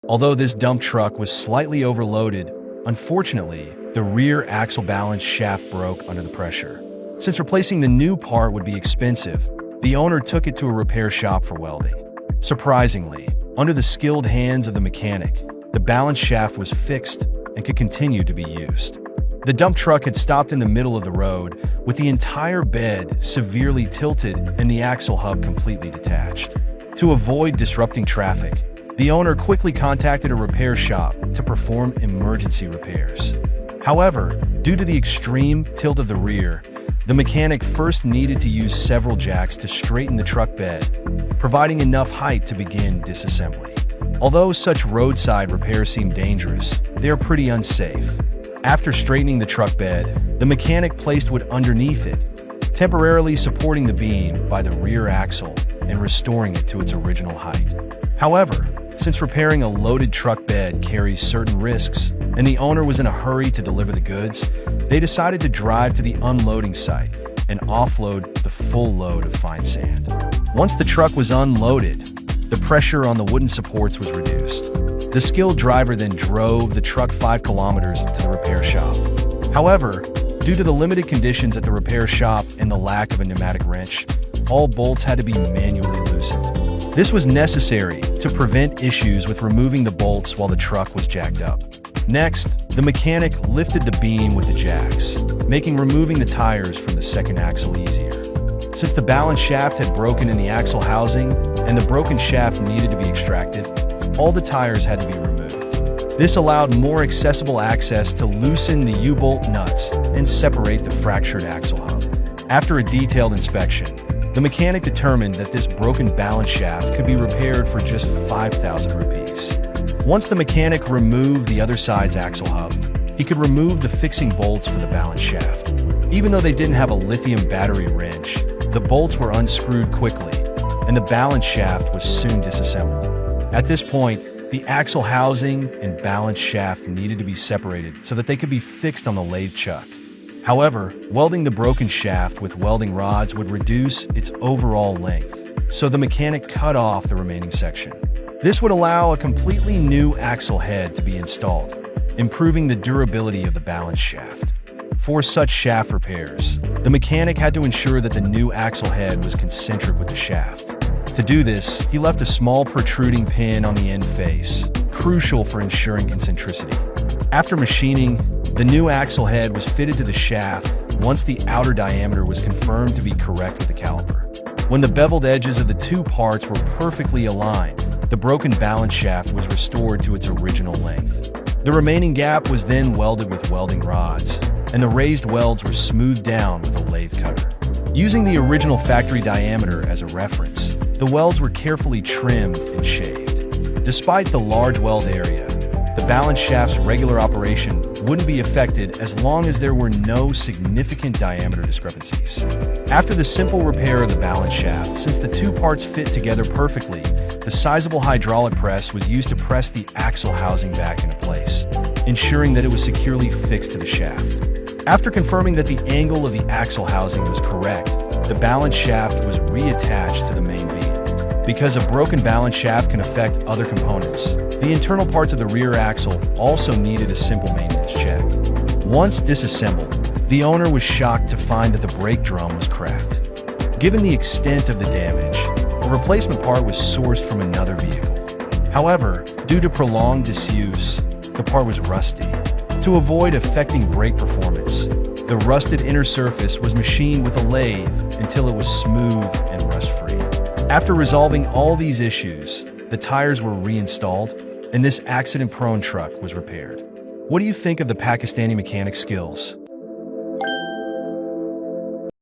Although this dump truck was slightly overloaded, unfortunately, the rear axle balance shaft broke under the pressure. Since replacing the new part would be expensive, the owner took it to a repair shop for welding. Surprisingly, under the skilled hands of the mechanic, the balance shaft was fixed and could continue to be used. The dump truck had stopped in the middle of the road, with the entire bed severely tilted and the axle hub completely detached. To avoid disrupting traffic, the owner quickly contacted a repair shop to perform emergency repairs. However, due to the extreme tilt of the rear, the mechanic first needed to use several jacks to straighten the truck bed, providing enough height to begin disassembly. Although such roadside repairs seem dangerous, they are pretty unsafe. After straightening the truck bed, the mechanic placed wood underneath it, temporarily supporting the beam by the rear axle and restoring it to its original height. However, since repairing a loaded truck bed carries certain risks, and the owner was in a hurry to deliver the goods, they decided to drive to the unloading site and offload the full load of fine sand. Once the truck was unloaded, the pressure on the wooden supports was reduced. The skilled driver then drove the truck 5 kilometers to the repair shop. However, due to the limited conditions at the repair shop and the lack of a pneumatic wrench, all bolts had to be manually loosened. This was necessary to prevent issues with removing the bolts while the truck was jacked up. Next, the mechanic lifted the beam with the jacks, making removing the tires from the second axle easier. Since the balance shaft had broken in the axle housing and the broken shaft needed to be extracted, all the tires had to be removed. This allowed more accessible access to loosen the U-bolt nuts and separate the fractured axle hub. After a detailed inspection, the mechanic determined that this broken balance shaft could be repaired for just 5,000 rupees. Once the mechanic removed the other side's axle hub, he could remove the fixing bolts for the balance shaft. Even though they didn't have a lithium battery wrench, the bolts were unscrewed quickly, and the balance shaft was soon disassembled. At this point, the axle housing and balance shaft needed to be separated so that they could be fixed on the lathe chuck. However, welding the broken shaft with welding rods would reduce its overall length, so the mechanic cut off the remaining section. This would allow a completely new axle head to be installed, improving the durability of the balance shaft. For such shaft repairs, the mechanic had to ensure that the new axle head was concentric with the shaft. To do this, he left a small protruding pin on the end face, crucial for ensuring concentricity. After machining, the new axle head was fitted to the shaft once the outer diameter was confirmed to be correct with the caliper. When the beveled edges of the two parts were perfectly aligned, the broken balance shaft was restored to its original length. The remaining gap was then welded with welding rods, and the raised welds were smoothed down with a lathe cutter. Using the original factory diameter as a reference, the welds were carefully trimmed and shaved. Despite the large weld area, the balance shaft's regular operation wouldn't be affected as long as there were no significant diameter discrepancies. After the simple repair of the balance shaft, since the two parts fit together perfectly, the sizable hydraulic press was used to press the axle housing back into place, ensuring that it was securely fixed to the shaft. After confirming that the angle of the axle housing was correct, the balance shaft was reattached to the main beam. Because a broken balance shaft can affect other components, the internal parts of the rear axle also needed a simple maintenance check. Once disassembled, the owner was shocked to find that the brake drum was cracked. Given the extent of the damage, a replacement part was sourced from another vehicle. However, due to prolonged disuse, the part was rusty. To avoid affecting brake performance, the rusted inner surface was machined with a lathe until it was smooth and rust-free. After resolving all these issues, the tires were reinstalled, and this accident-prone truck was repaired. What do you think of the Pakistani mechanic skills?